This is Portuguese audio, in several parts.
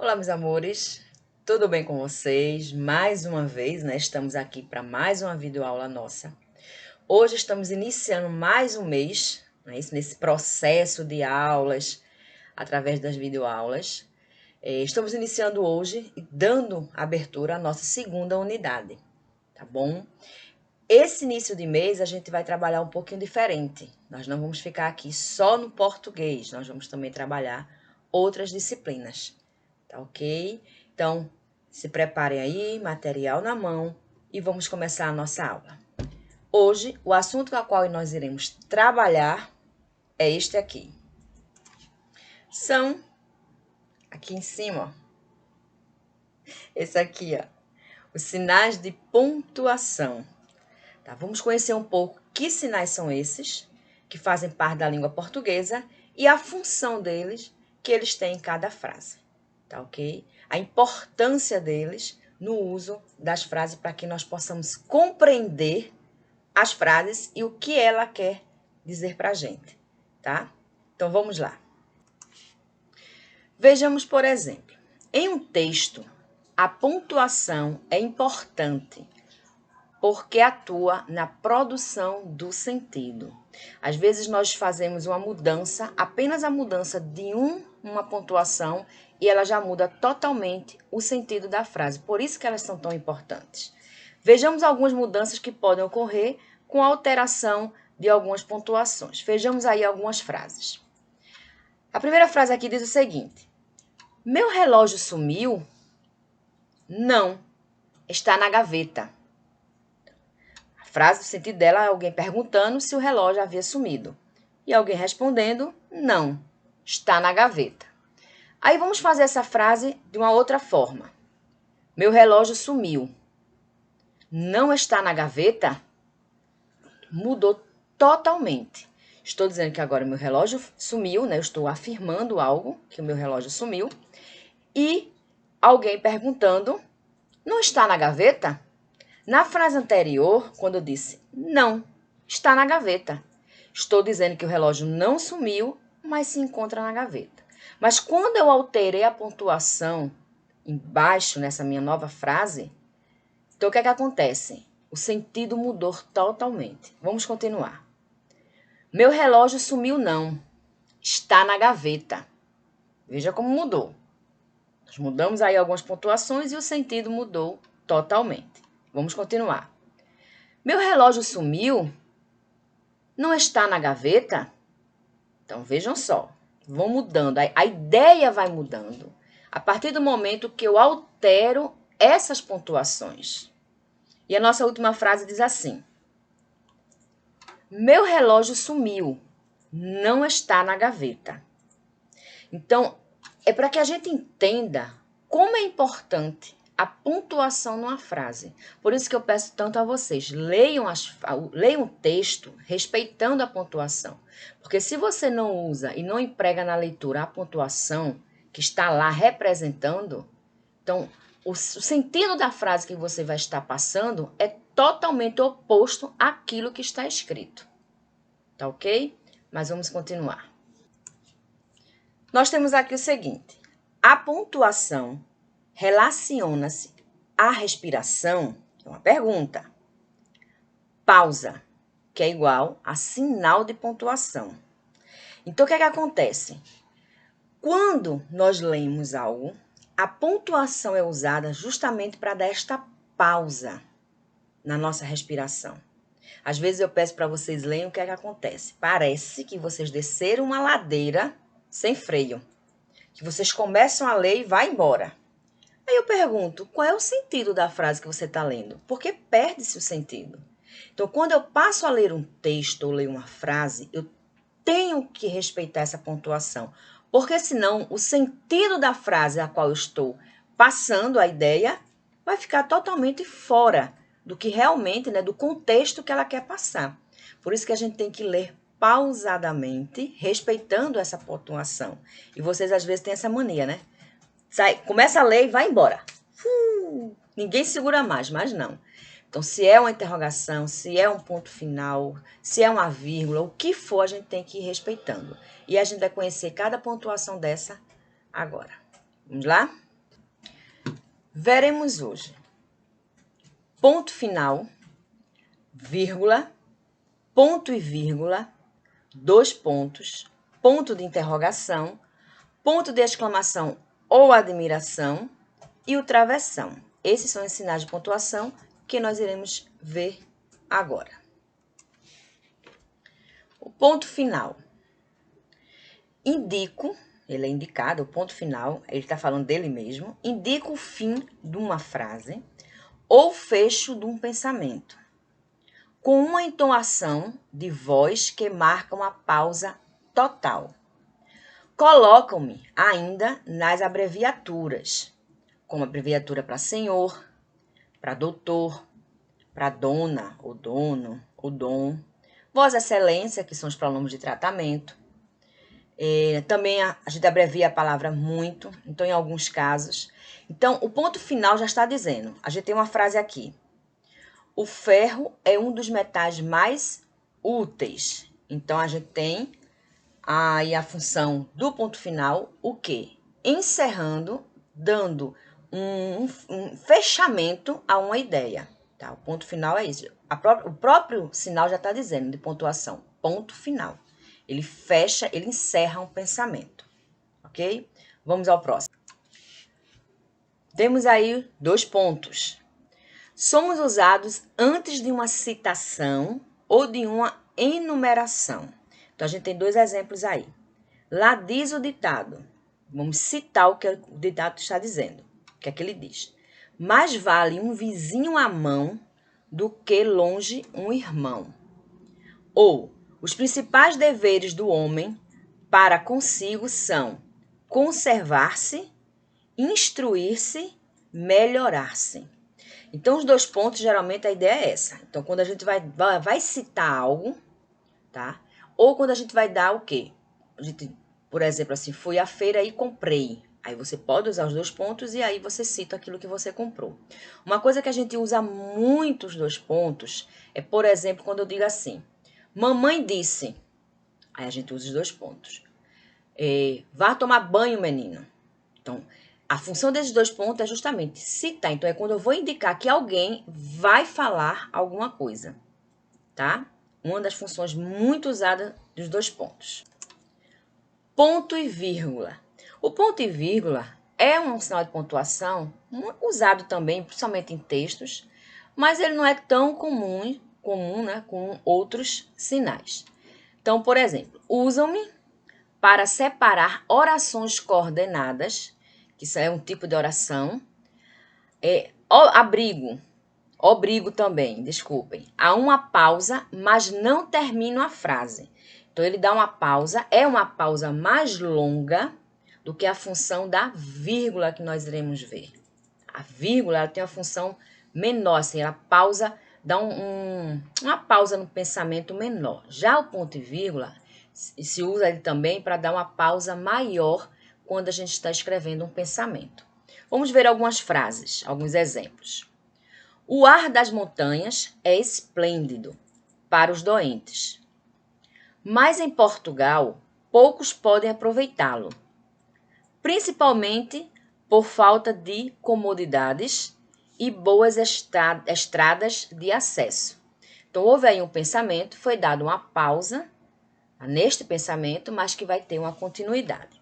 Olá, meus amores, tudo bem com vocês? Mais uma vez, né? Estamos aqui para mais uma videoaula nossa. Hoje estamos iniciando mais um mês, né, nesse processo de aulas, através das videoaulas. Estamos iniciando hoje e dando abertura à nossa segunda unidade, tá bom? Esse início de mês a gente vai trabalhar um pouquinho diferente. Nós não vamos ficar aqui só no português, nós vamos também trabalhar outras disciplinas. Tá ok? Então, se preparem aí, material na mão e vamos começar a nossa aula. Hoje, o assunto com o qual nós iremos trabalhar é este aqui. São, aqui em cima, ó, esse aqui, ó, os sinais de pontuação. Tá? Vamos conhecer um pouco que sinais são esses, que fazem parte da língua portuguesa e a função deles que eles têm em cada frase. Tá ok? A importância deles no uso das frases para que nós possamos compreender as frases e o que ela quer dizer para a gente, tá? Então, vamos lá. Vejamos, por exemplo, em um texto, a pontuação é importante porque atua na produção do sentido. Às vezes nós fazemos uma mudança, apenas a mudança de uma pontuação, e ela já muda totalmente o sentido da frase. Por isso que elas são tão importantes. Vejamos algumas mudanças que podem ocorrer com a alteração de algumas pontuações. Vejamos aí algumas frases. A primeira frase aqui diz o seguinte: meu relógio sumiu? Não, está na gaveta. Frase, o sentido dela é alguém perguntando se o relógio havia sumido. E alguém respondendo, não, está na gaveta. Aí vamos fazer essa frase de uma outra forma. Meu relógio sumiu. Não está na gaveta? Mudou totalmente. Estou dizendo que agora meu relógio sumiu, né? Eu estou afirmando algo, que o meu relógio sumiu. E alguém perguntando, não está na gaveta? Na frase anterior, quando eu disse não, está na gaveta. Estou dizendo que o relógio não sumiu, mas se encontra na gaveta. Mas quando eu alterei a pontuação embaixo, nessa minha nova frase, então o que é que acontece? O sentido mudou totalmente. Vamos continuar. Meu relógio sumiu não, está na gaveta. Veja como mudou. Nós mudamos aí algumas pontuações e o sentido mudou totalmente. Vamos continuar. Meu relógio sumiu? Não está na gaveta? Então, vejam só. Vão mudando. A ideia vai mudando. A partir do momento que eu altero essas pontuações. E a nossa última frase diz assim. Meu relógio sumiu. Não está na gaveta. Então, é para que a gente entenda como é importante a pontuação numa frase. Por isso que eu peço tanto a vocês, leiam o texto respeitando a pontuação. Porque se você não usa e não emprega na leitura a pontuação que está lá representando, então o sentido da frase que você vai estar passando é totalmente oposto àquilo que está escrito. Tá ok? Mas vamos continuar. Nós temos aqui o seguinte, a pontuação relaciona-se à respiração, é uma pergunta, pausa, que é igual a sinal de pontuação. Então, o que é que acontece? Quando nós lemos algo, a pontuação é usada justamente para dar esta pausa na nossa respiração. Às vezes eu peço para vocês lerem o que é que acontece. Parece que vocês desceram uma ladeira sem freio, que vocês começam a ler e vai embora. Aí eu pergunto, qual é o sentido da frase que você está lendo? Porque perde-se o sentido. Então, quando eu passo a ler um texto ou ler uma frase, eu tenho que respeitar essa pontuação. Porque senão o sentido da frase a qual eu estou passando a ideia vai ficar totalmente fora do que realmente, né, do contexto que ela quer passar. Por isso que a gente tem que ler pausadamente, respeitando essa pontuação. E vocês às vezes têm essa mania, né? Começa a ler e vai embora. Ninguém segura mais, mas não. Então, se é uma interrogação, se é um ponto final, se é uma vírgula, o que for, a gente tem que ir respeitando. E a gente vai conhecer cada pontuação dessa agora. Vamos lá? Veremos hoje ponto final, vírgula, ponto e vírgula, dois pontos, ponto de interrogação, ponto de exclamação ou admiração e o travessão. Esses são os sinais de pontuação que nós iremos ver agora. O ponto final. Indico, ele é indicado, o ponto final, ele está falando dele mesmo, indica o fim de uma frase ou fecho de um pensamento, com uma entoação de voz que marca uma pausa total. Colocam-me ainda nas abreviaturas, como abreviatura para senhor, para doutor, para dona, ou dono, ou dom, Vossa Excelência, que são os pronomes de tratamento. Também a gente abrevia a palavra muito, então em alguns casos. Então, o ponto final já está dizendo, a gente tem uma frase aqui. O ferro é um dos metais mais úteis. Então, a gente tem aí a função do ponto final, o quê? Encerrando, dando um fechamento a uma ideia. Tá? O ponto final é isso. O próprio sinal já está dizendo de pontuação, ponto final. Ele fecha, ele encerra um pensamento, ok? Vamos ao próximo. Temos aí 2 pontos. Somos usados antes de uma citação ou de uma enumeração. Então, a gente tem 2 exemplos aí. Lá diz o ditado. Vamos citar o que o ditado está dizendo. O que é que ele diz? Mais vale um vizinho à mão do que longe um irmão. Ou, os principais deveres do homem para consigo são conservar-se, instruir-se, melhorar-se. Então, os 2 pontos, geralmente, a ideia é essa. Então, quando a gente vai citar algo, tá? Ou quando a gente vai dar o quê? A gente, por exemplo, assim, fui à feira e comprei. Aí você pode usar os 2 pontos e aí você cita aquilo que você comprou. Uma coisa que a gente usa muito os 2 pontos é, por exemplo, quando eu digo assim, mamãe disse. Aí a gente usa os 2 pontos. Vá tomar banho, menino. Então, a função desses 2 pontos é justamente citar. Então, é quando eu vou indicar que alguém vai falar alguma coisa, tá? Uma das funções muito usadas dos 2 pontos. Ponto e vírgula. O ponto e vírgula é um sinal de pontuação usado também, principalmente em textos, mas ele não é tão comum, né, com outros sinais. Então, por exemplo, usam-me para separar orações coordenadas, que isso é um tipo de oração. Obrigo também, desculpem. Há uma pausa, mas não termino a frase. Então, ele dá uma pausa, é uma pausa mais longa do que a função da vírgula que nós iremos ver. A vírgula ela tem uma função menor, assim, ela pausa, dá uma pausa no pensamento menor. Já o ponto e vírgula se usa ele também para dar uma pausa maior quando a gente está escrevendo um pensamento. Vamos ver algumas frases, alguns exemplos. O ar das montanhas é esplêndido para os doentes, mas em Portugal poucos podem aproveitá-lo, principalmente por falta de comodidades e boas estradas de acesso. Então, houve aí um pensamento, foi dada uma pausa neste pensamento, mas que vai ter uma continuidade.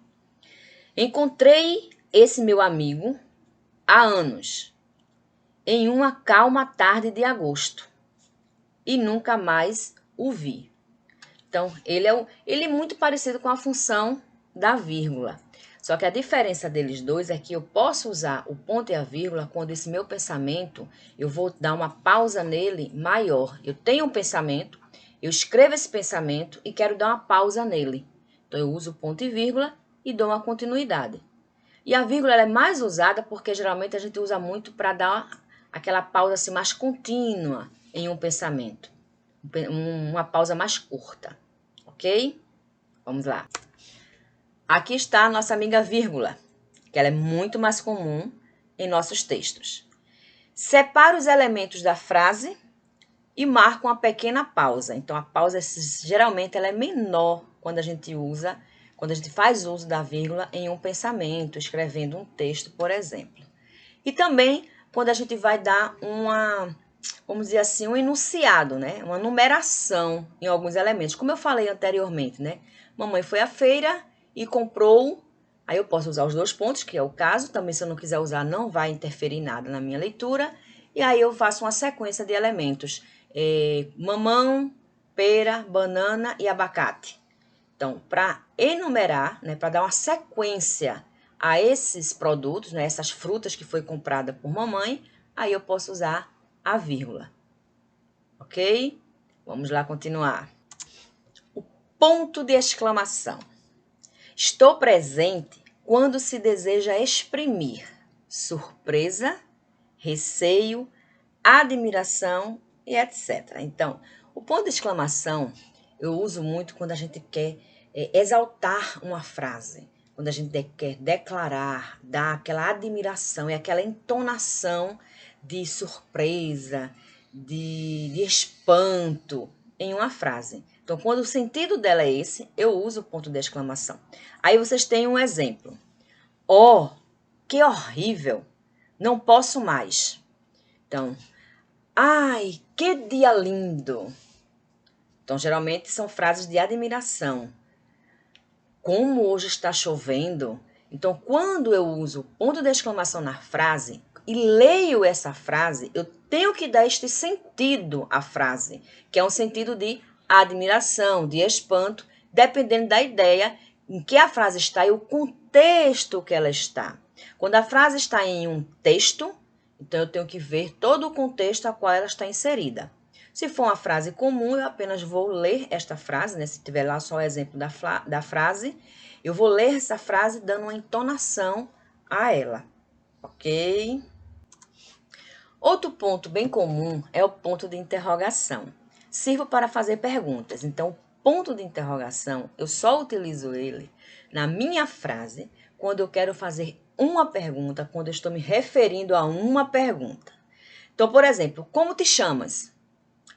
Encontrei esse meu amigo há anos, em uma calma tarde de agosto, e nunca mais o vi. Então, ele é muito parecido com a função da vírgula. Só que a diferença deles dois é que eu posso usar o ponto e a vírgula quando esse meu pensamento, eu vou dar uma pausa nele maior. Eu tenho um pensamento, eu escrevo esse pensamento e quero dar uma pausa nele. Então, eu uso o ponto e vírgula e dou uma continuidade. E a vírgula ela é mais usada porque geralmente a gente usa muito para dar aquela pausa assim, mais contínua em um pensamento. Uma pausa mais curta, ok? Vamos lá. Aqui está a nossa amiga vírgula, que ela é muito mais comum em nossos textos. Separa os elementos da frase e marca uma pequena pausa. Então, a pausa, geralmente, ela é menor quando a gente faz uso da vírgula em um pensamento, escrevendo um texto, por exemplo. E também quando a gente vai dar vamos dizer assim, um enunciado, né? Uma numeração em alguns elementos. Como eu falei anteriormente, né? Mamãe foi à feira e comprou. Aí eu posso usar os 2 pontos, que é o caso. Também, se eu não quiser usar, não vai interferir nada na minha leitura. E aí eu faço uma sequência de elementos. Mamão, pera, banana e abacate. Então, para enumerar, né, para dar uma sequência a esses produtos, né, essas frutas que foi comprada por mamãe, aí eu posso usar a vírgula. Ok? Vamos lá continuar. O ponto de exclamação. Estou presente quando se deseja exprimir surpresa, receio, admiração e etc. Então, o ponto de exclamação eu uso muito quando a gente quer exaltar uma frase, quando a gente quer declarar, dar aquela admiração e aquela entonação de surpresa, de espanto em uma frase. Então, quando o sentido dela é esse, eu uso o ponto de exclamação. Aí vocês têm um exemplo. Oh, que horrível! Não posso mais. Então, ai, que dia lindo! Então, geralmente são frases de admiração. Como hoje está chovendo. Então, quando eu uso ponto de exclamação na frase e leio essa frase, eu tenho que dar este sentido à frase, que é um sentido de admiração, de espanto, dependendo da ideia em que a frase está e o contexto que ela está. Quando a frase está em um texto, então eu tenho que ver todo o contexto a qual ela está inserida. Se for uma frase comum, eu apenas vou ler esta frase, né? Se tiver lá só o exemplo da frase, eu vou ler essa frase dando uma entonação a ela, ok? Outro ponto bem comum é o ponto de interrogação. Sirvo para fazer perguntas, então o ponto de interrogação, eu só utilizo ele na minha frase quando eu quero fazer uma pergunta, quando eu estou me referindo a uma pergunta. Então, por exemplo, como te chamas?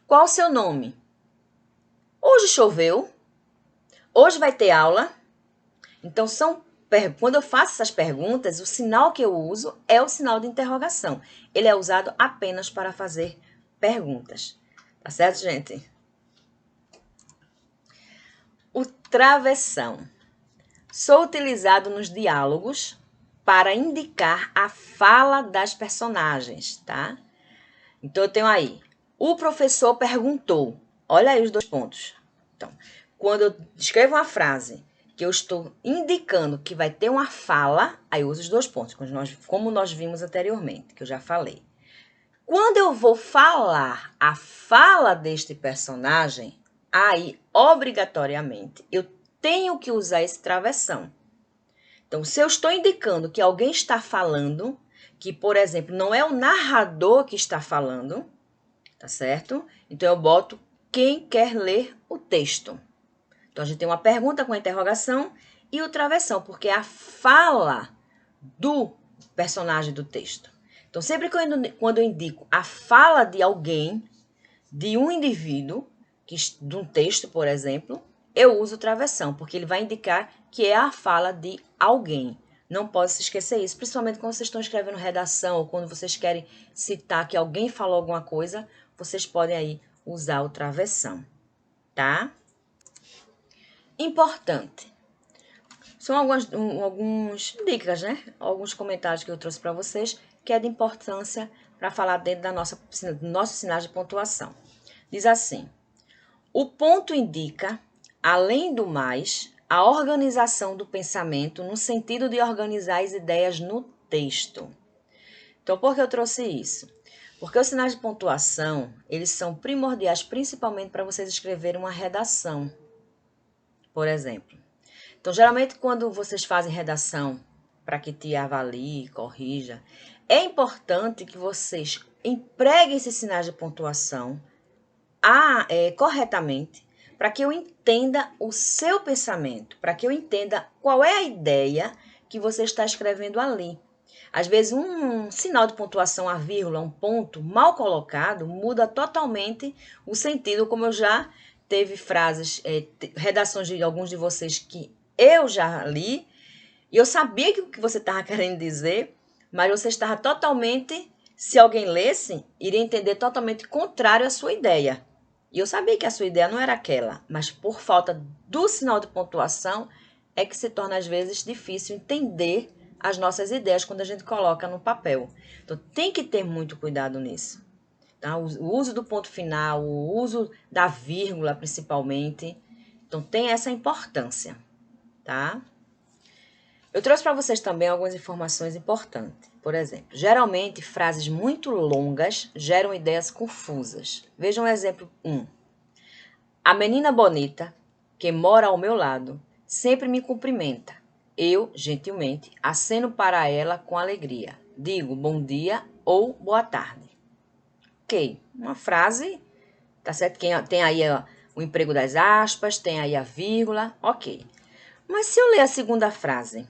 Qual o seu nome? Hoje choveu? Hoje vai ter aula? Então, quando eu faço essas perguntas, o sinal que eu uso é o sinal de interrogação. Ele é usado apenas para fazer perguntas. Tá certo, gente? O travessão. Sou utilizado nos diálogos para indicar a fala das personagens, tá? Então, eu tenho aí, o professor perguntou. Olha aí os 2 pontos. Então, quando eu escrevo uma frase que eu estou indicando que vai ter uma fala, aí eu uso os 2 pontos, como nós vimos anteriormente, que eu já falei. Quando eu vou falar a fala deste personagem, aí, obrigatoriamente, eu tenho que usar esse travessão. Então, se eu estou indicando que alguém está falando, que, por exemplo, não é o narrador que está falando, tá certo? Então, eu boto quem quer ler o texto. Então, a gente tem uma pergunta com a interrogação e o travessão, porque é a fala do personagem do texto. Então, sempre quando eu indico a fala de alguém, de um indivíduo, de um texto, por exemplo, eu uso o travessão, porque ele vai indicar que é a fala de alguém. Não pode se esquecer isso, principalmente quando vocês estão escrevendo redação ou quando vocês querem citar que alguém falou alguma coisa, vocês podem aí usar o travessão, tá? Importante. São algumas dicas, né? Alguns comentários que eu trouxe para vocês, que é de importância para falar dentro do nosso sinal de pontuação. Diz assim, o ponto indica, além do mais, a organização do pensamento no sentido de organizar as ideias no texto. Então, por que eu trouxe isso? Porque os sinais de pontuação, eles são primordiais principalmente para vocês escreverem uma redação, por exemplo. Então, geralmente, quando vocês fazem redação para que te avalie, corrija, é importante que vocês empreguem esses sinais de pontuação corretamente, para que eu entenda o seu pensamento, para que eu entenda qual é a ideia que você está escrevendo ali. Às vezes, um sinal de pontuação, a vírgula, um ponto mal colocado, muda totalmente o sentido, como eu já teve frases, redações de alguns de vocês que eu já li, e eu sabia que o que você estava querendo dizer, mas você estava totalmente, se alguém lesse, iria entender totalmente contrário à sua ideia. E eu sabia que a sua ideia não era aquela, mas por falta do sinal de pontuação é que se torna às vezes difícil entender as nossas ideias quando a gente coloca no papel. Então tem que ter muito cuidado nisso. Tá? O uso do ponto final, o uso da vírgula principalmente. Então tem essa importância, tá? Eu trouxe para vocês também algumas informações importantes. Por exemplo, geralmente frases muito longas geram ideias confusas. Vejam o exemplo 1. A menina bonita, que mora ao meu lado, sempre me cumprimenta. Eu, gentilmente, aceno para ela com alegria. Digo bom dia ou boa tarde. Ok, uma frase, tá certo? Tem aí o emprego das aspas, tem aí a vírgula, ok. Mas se eu ler a segunda frase,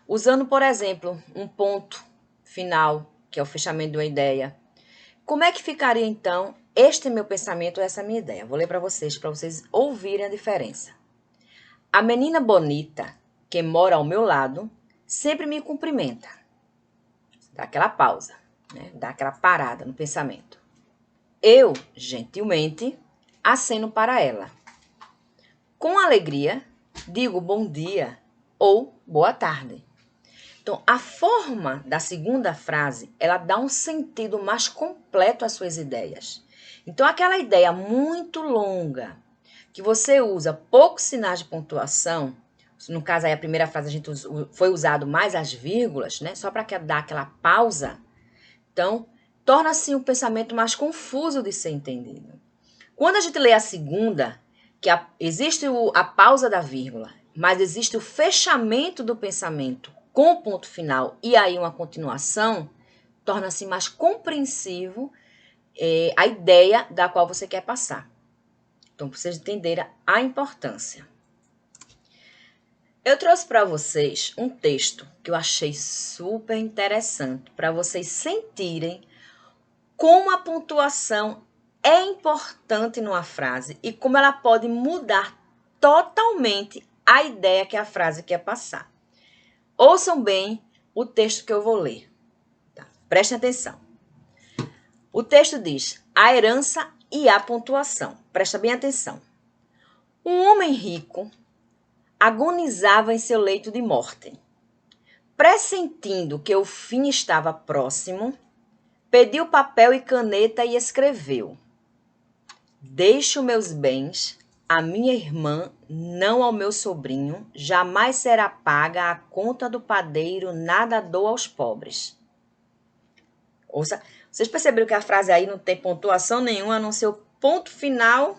usando, por exemplo, um ponto final, que é o fechamento de uma ideia, como é que ficaria, então, este meu pensamento, essa minha ideia? Vou ler para vocês ouvirem a diferença. A menina bonita, que mora ao meu lado, sempre me cumprimenta. Dá aquela pausa, né? Dá aquela parada no pensamento. Eu, gentilmente, aceno para ela. Com alegria, digo bom dia ou boa tarde. Então, a forma da segunda frase, ela dá um sentido mais completo às suas ideias. Então, aquela ideia muito longa, que você usa poucos sinais de pontuação, no caso aí a primeira frase a gente foi usado mais as vírgulas, né? Só para dar aquela pausa. Então, torna-se um pensamento mais confuso de ser entendido. Quando a gente lê a segunda, que existe a pausa da vírgula, mas existe o fechamento do pensamento com o ponto final e aí uma continuação, torna-se mais compreensivo a ideia da qual você quer passar. Então, para vocês entenderem a importância. Eu trouxe para vocês um texto que eu achei super interessante para vocês sentirem como a pontuação é importante numa frase e como ela pode mudar totalmente a ideia que a frase quer passar. Ouçam bem o texto que eu vou ler. Tá? Prestem atenção. O texto diz: a herança e a pontuação. Presta bem atenção. Um homem rico agonizava em seu leito de morte. Pressentindo que o fim estava próximo, pediu papel e caneta e escreveu: deixo meus bens à minha irmã, não ao meu sobrinho, jamais será paga a conta do padeiro, nada dou aos pobres. Ouça, vocês perceberam que a frase aí não tem pontuação nenhuma, a não ser o ponto final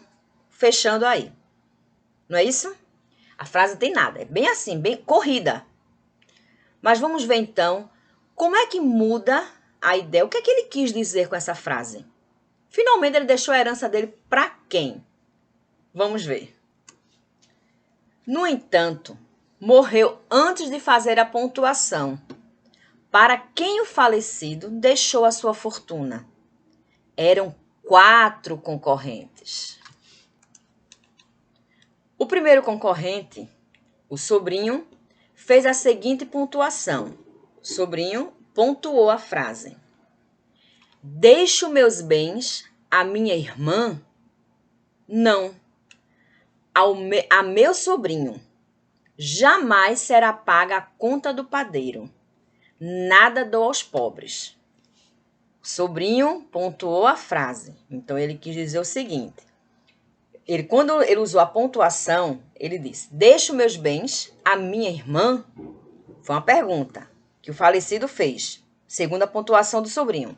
fechando aí. Não é isso? A frase tem nada, é bem assim, bem corrida. Mas vamos ver então como é que muda a ideia. O que é que ele quis dizer com essa frase? Finalmente ele deixou a herança dele para quem? Vamos ver. No entanto, morreu antes de fazer a pontuação. Para quem o falecido deixou a sua fortuna? Eram 4 concorrentes. O primeiro concorrente, o sobrinho, fez a seguinte pontuação. O sobrinho pontuou a frase: deixo meus bens à minha irmã? Não. A meu sobrinho. Jamais será paga a conta do padeiro. Nada dou aos pobres. O sobrinho pontuou a frase. Então, ele quis dizer o seguinte. Quando ele usou a pontuação, ele disse: deixo meus bens à minha irmã? Foi uma pergunta que o falecido fez, segundo a pontuação do sobrinho.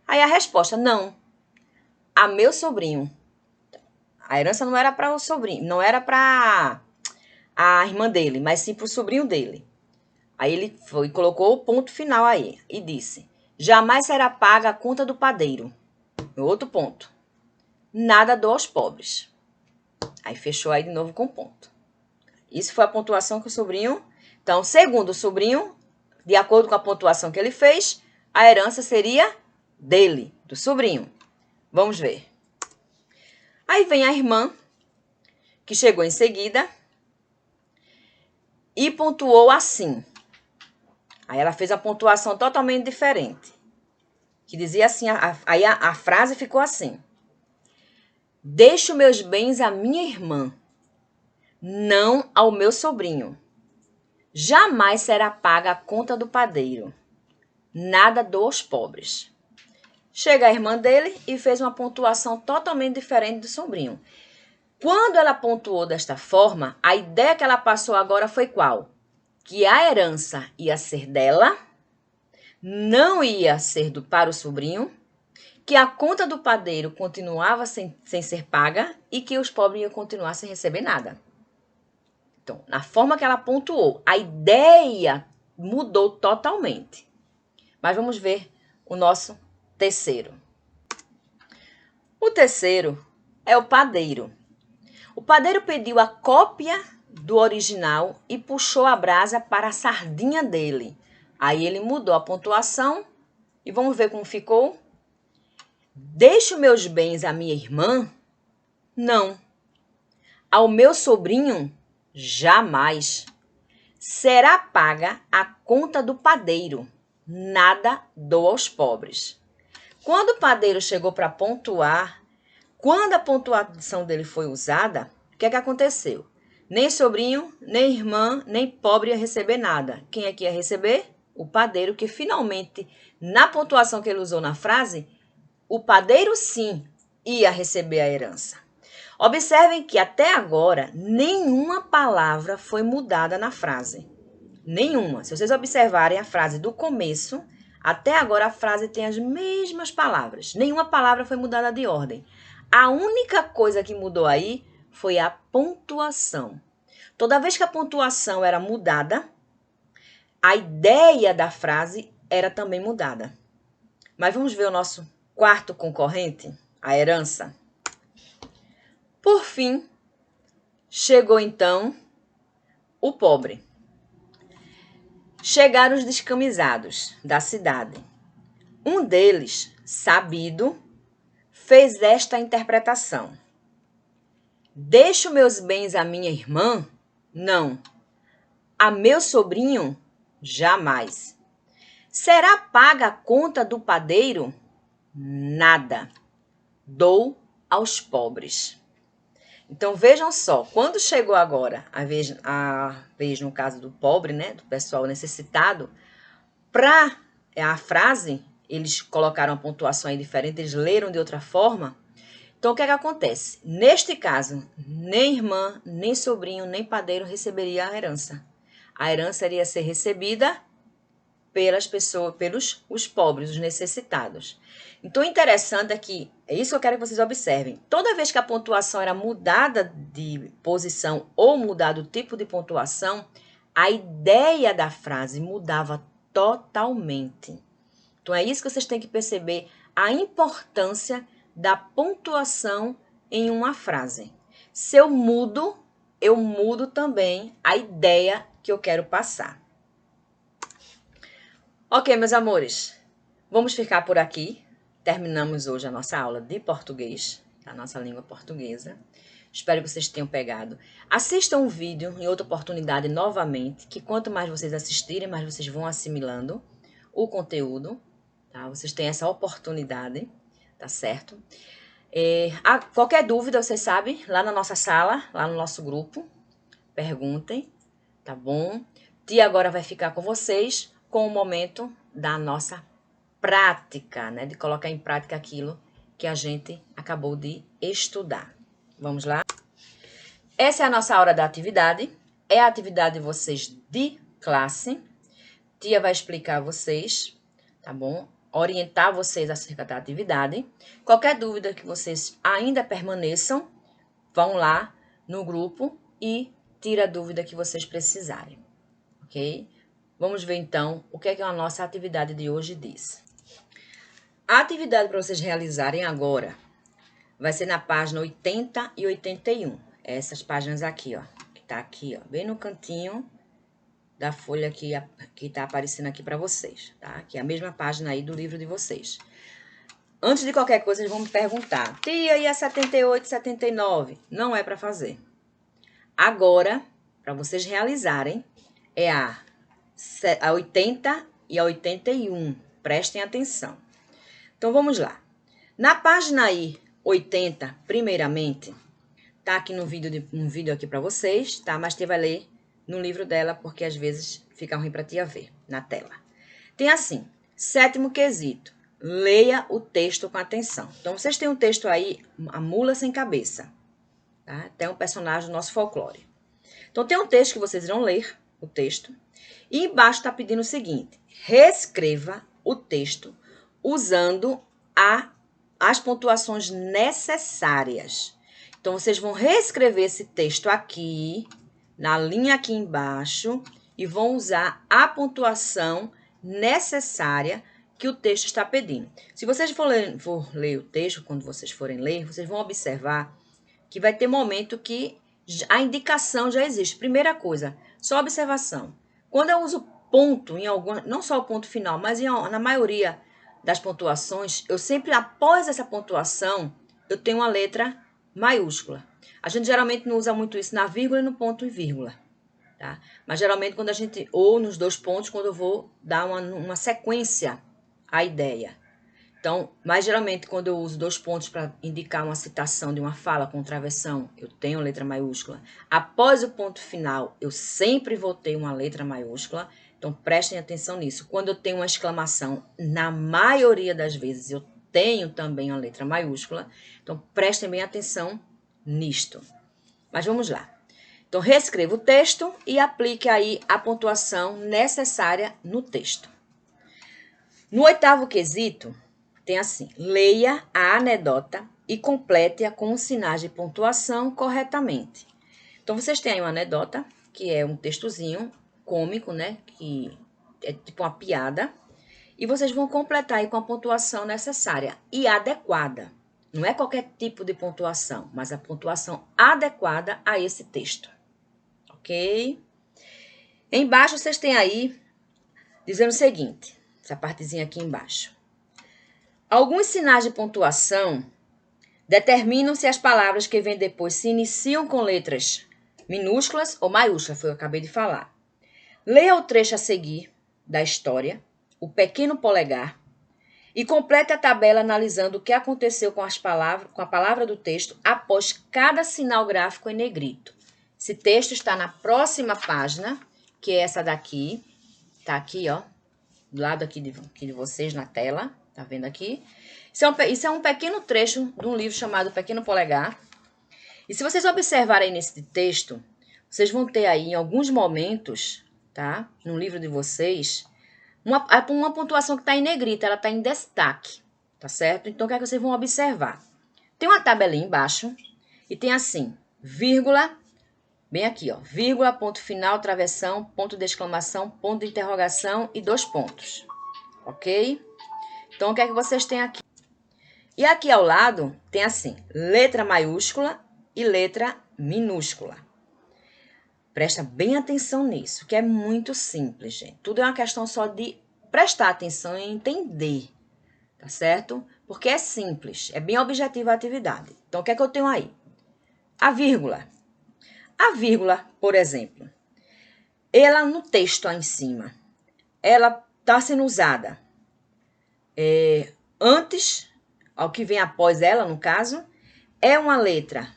Aí a resposta: não. A meu sobrinho. A herança não era para o sobrinho, não era para a irmã dele, mas sim para o sobrinho dele. Aí ele colocou o ponto final aí e disse: jamais será paga a conta do padeiro. Outro ponto. Nada dou aos pobres. Aí fechou aí de novo com ponto. Isso foi a pontuação que o sobrinho... Então, segundo o sobrinho, de acordo com a pontuação que ele fez, a herança seria dele, do sobrinho. Vamos ver. Aí vem a irmã, que chegou em seguida, e pontuou assim: Aí ela fez a pontuação totalmente diferente. Que dizia assim, aí a frase ficou assim. Deixo meus bens à minha irmã, não ao meu sobrinho. Jamais será paga a conta do padeiro. Nada dou aos pobres. Chega a irmã dele e fez uma pontuação totalmente diferente do sobrinho. Quando ela pontuou desta forma, a ideia que ela passou agora foi qual? Que a herança ia ser dela, não ia ser para o sobrinho, que a conta do padeiro continuava sem ser paga e que os pobres iam continuar sem receber nada. Então, na forma que ela pontuou, a ideia mudou totalmente. Mas vamos ver o nosso terceiro. O terceiro é o padeiro. O padeiro pediu a cópia do original e puxou a brasa para a sardinha dele. Aí ele mudou a pontuação e vamos ver como ficou. Deixo meus bens à minha irmã? Não. Ao meu sobrinho? Jamais. Será paga a conta do padeiro. Nada dou aos pobres. Quando o padeiro chegou para pontuar, quando a pontuação dele foi usada, o que é que aconteceu? Nem sobrinho, nem irmã, nem pobre ia receber nada. Quem é que ia receber? O padeiro, que finalmente, na pontuação que ele usou na frase, o padeiro sim ia receber a herança. Observem que até agora nenhuma palavra foi mudada na frase. Nenhuma. Se vocês observarem a frase do começo, até agora a frase tem as mesmas palavras. Nenhuma palavra foi mudada de ordem. A única coisa que mudou aí foi a pontuação. Toda vez que a pontuação era mudada, a ideia da frase era também mudada. Mas vamos ver o nosso quarto concorrente, a herança. Por fim, chegou então o pobre. Chegaram os descamisados da cidade. Um deles, sabido, fez esta interpretação. Deixo meus bens à minha irmã? Não. A meu sobrinho? Jamais. Será paga a conta do padeiro? Nada. Dou aos pobres. Então, vejam só, quando chegou agora a vez no caso do pobre, né, do pessoal necessitado, para a frase, eles colocaram a pontuação aí diferente, eles leram de outra forma. Então, o que é que acontece? Neste caso, nem irmã, nem sobrinho, nem padeiro receberia a herança. A herança iria ser recebida pelas pessoas, pelos os pobres, os necessitados. Então, o interessante é que, é isso que eu quero que vocês observem. Toda vez que a pontuação era mudada de posição ou mudado o tipo de pontuação, a ideia da frase mudava totalmente. Então, é isso que vocês têm que perceber, a importância da pontuação em uma frase. Se eu mudo também a ideia que eu quero passar. Ok, meus amores, vamos ficar por aqui. Terminamos hoje a nossa aula de português, da nossa língua portuguesa. Espero que vocês tenham pegado. Assistam o vídeo em outra oportunidade novamente, que quanto mais vocês assistirem, mais vocês vão assimilando o conteúdo, tá? Vocês têm essa oportunidade, tá certo? Qualquer dúvida, vocês sabem, lá na nossa sala, lá no nosso grupo, perguntem, tá bom? Tia agora vai ficar com vocês com o momento da nossa prática, né? De colocar em prática aquilo que a gente acabou de estudar. Vamos lá? Essa é a nossa hora da atividade. É a atividade de vocês de classe. Tia vai explicar a vocês, tá bom? Orientar vocês acerca da atividade. Qualquer dúvida que vocês ainda permaneçam, vão lá no grupo e tira a dúvida que vocês precisarem, ok? Vamos ver então o que é que a nossa atividade de hoje diz. A atividade para vocês realizarem agora vai ser na página 80 e 81. Essas páginas aqui, ó, que tá aqui, ó, bem no cantinho da folha que tá aparecendo aqui para vocês, tá? Que é a mesma página aí do livro de vocês. Antes de qualquer coisa, eles vão me perguntar: tia, e a 78, 79? Não é para fazer. Agora, para vocês realizarem, é a a 80 e a 81. Prestem atenção. Então, vamos lá. Na página aí, 80, primeiramente, tá aqui no vídeo aqui para vocês, tá? Mas você vai ler no livro dela, porque às vezes fica ruim para tia ver na tela. Tem assim, 7º quesito. Leia o texto com atenção. Então, vocês têm um texto aí, a mula sem cabeça. Tá? Tem um personagem do nosso folclore. Então, tem um texto que vocês irão ler, o texto. E embaixo está pedindo o seguinte. Reescreva o texto usando as pontuações necessárias. Então, vocês vão reescrever esse texto aqui, na linha aqui embaixo, e vão usar a pontuação necessária que o texto está pedindo. Se vocês for ler o texto, quando vocês forem ler, vocês vão observar que vai ter momento que a indicação já existe. Primeira coisa, só observação. Quando eu uso ponto em alguma, não só o ponto final, mas na maioria das pontuações, eu sempre, após essa pontuação, eu tenho uma letra maiúscula. A gente geralmente não usa muito isso na vírgula e no ponto e vírgula, tá? Mas geralmente quando a gente, ou nos 2 pontos, quando eu vou dar uma sequência à ideia. Então, mas geralmente quando eu uso 2 pontos para indicar uma citação de uma fala com travessão, eu tenho letra maiúscula. Após o ponto final, eu sempre vou ter uma letra maiúscula. Então, prestem atenção nisso. Quando eu tenho uma exclamação, na maioria das vezes, eu tenho também uma letra maiúscula. Então, prestem bem atenção nisto. Mas vamos lá. Então, reescreva o texto e aplique aí a pontuação necessária no texto. No 8º quesito, tem assim, leia a anedota e complete-a com os sinais de pontuação corretamente. Então, vocês têm aí uma anedota, que é um textozinho cômico, né? Que é tipo uma piada. E vocês vão completar aí com a pontuação necessária e adequada. Não é qualquer tipo de pontuação, mas a pontuação adequada a esse texto. Ok? Embaixo, vocês têm aí, dizendo o seguinte, essa partezinha aqui embaixo. Alguns sinais de pontuação determinam se as palavras que vêm depois se iniciam com letras minúsculas ou maiúsculas, foi o que eu acabei de falar. Leia o trecho a seguir da história, O Pequeno Polegar, e complete a tabela analisando o que aconteceu com a palavra do texto após cada sinal gráfico em negrito. Esse texto está na próxima página, que é essa daqui. Tá aqui, ó, do lado aqui de vocês na tela. Tá vendo aqui? Isso é um pequeno trecho de um livro chamado Pequeno Polegar. E se vocês observarem nesse texto, vocês vão ter aí, em alguns momentos, tá? No livro de vocês, uma pontuação que está em negrita, ela está em destaque, tá certo? Então, o que é que vocês vão observar? Tem uma tabelinha embaixo e tem assim, vírgula, bem aqui, ó, vírgula, ponto final, travessão, ponto de exclamação, ponto de interrogação e 2 pontos, ok? Então, o que é que vocês têm aqui? E aqui ao lado tem assim, letra maiúscula e letra minúscula. Presta bem atenção nisso, que é muito simples, gente. Tudo é uma questão só de prestar atenção e entender, tá certo? Porque é simples, é bem objetiva a atividade. Então, o que é que eu tenho aí? A vírgula. A vírgula, por exemplo, ela no texto aí em cima, ela está sendo usada antes, ao que vem após ela, no caso, é uma letra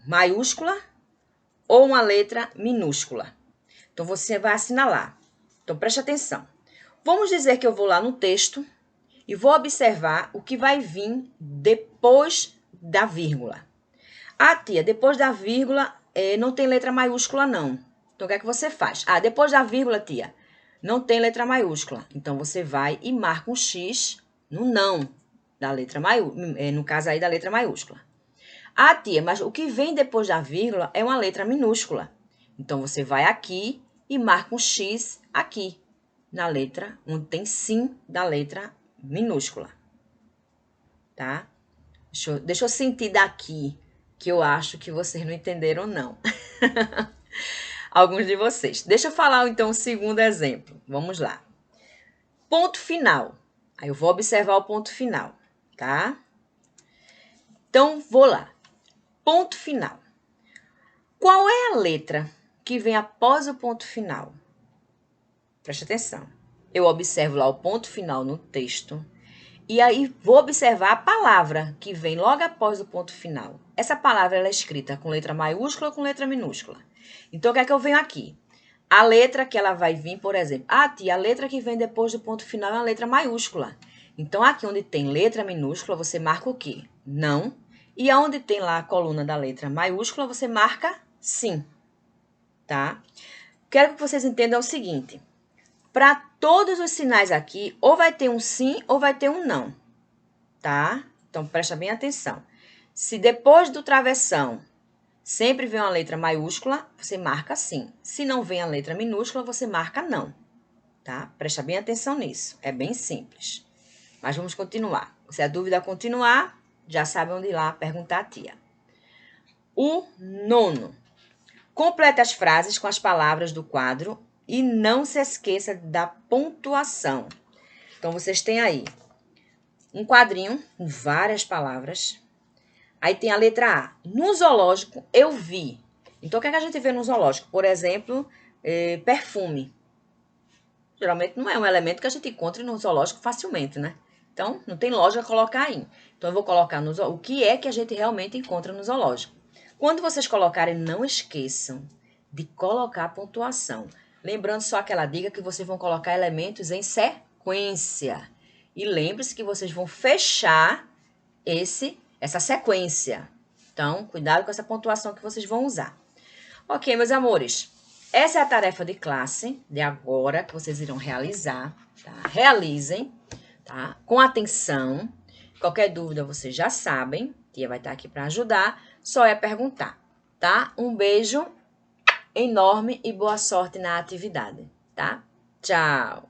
maiúscula ou uma letra minúscula. Então, você vai assinalar. Então, preste atenção. Vamos dizer que eu vou lá no texto e vou observar o que vai vir depois da vírgula. Ah, tia, depois da vírgula não tem letra maiúscula, não. Então, o que é que você faz? Ah, depois da vírgula, tia, não tem letra maiúscula. Então, você vai e marca um X no não da letra maiúscula, no caso aí da letra maiúscula. Ah, tia, mas o que vem depois da vírgula é uma letra minúscula. Então, você vai aqui e marca um X aqui, na letra, onde tem sim da letra minúscula. Tá? Deixa eu sentir daqui, que eu acho que vocês não entenderam, não. Alguns de vocês. Deixa eu falar, então, o segundo exemplo. Vamos lá. Ponto final. Aí eu vou observar o ponto final, tá? Então, vou lá. Ponto final. Qual é a letra que vem após o ponto final? Preste atenção. Eu observo lá o ponto final no texto. E aí, vou observar a palavra que vem logo após o ponto final. Essa palavra ela é escrita com letra maiúscula ou com letra minúscula? Então, o que é que eu venho aqui? A letra que ela vai vir, por exemplo. Ah, tia, a letra que vem depois do ponto final é uma letra maiúscula. Então, aqui onde tem letra minúscula, você marca o quê? Não. E aonde tem lá a coluna da letra maiúscula, você marca sim. Tá? Quero que vocês entendam o seguinte. Para todos os sinais aqui, ou vai ter um sim ou vai ter um não, tá? Então, presta bem atenção. Se depois do travessão sempre vem uma letra maiúscula, você marca sim. Se não vem a letra minúscula, você marca não, tá? Presta bem atenção nisso. É bem simples. Mas vamos continuar. Se a dúvida continuar, já sabe onde ir lá perguntar à tia. O 9. Complete as frases com as palavras do quadro e não se esqueça da pontuação. Então, vocês têm aí um quadrinho com várias palavras. Aí tem a letra A. No zoológico, eu vi. Então, o que é que a gente vê no zoológico? Por exemplo, perfume. Geralmente não é um elemento que a gente encontre no zoológico facilmente, né? Então, não tem lógica colocar aí. Então, eu vou colocar o que é que a gente realmente encontra no zoológico. Quando vocês colocarem, não esqueçam de colocar a pontuação. Lembrando só aquela dica que vocês vão colocar elementos em sequência. E lembre-se que vocês vão fechar essa sequência. Então, cuidado com essa pontuação que vocês vão usar. Ok, meus amores. Essa é a tarefa de classe de agora que vocês irão realizar. Tá? Realizem, tá? Com atenção. Qualquer dúvida vocês já sabem. A tia vai estar aqui para ajudar. Só é perguntar, tá? Um beijo enorme e boa sorte na atividade, tá? Tchau!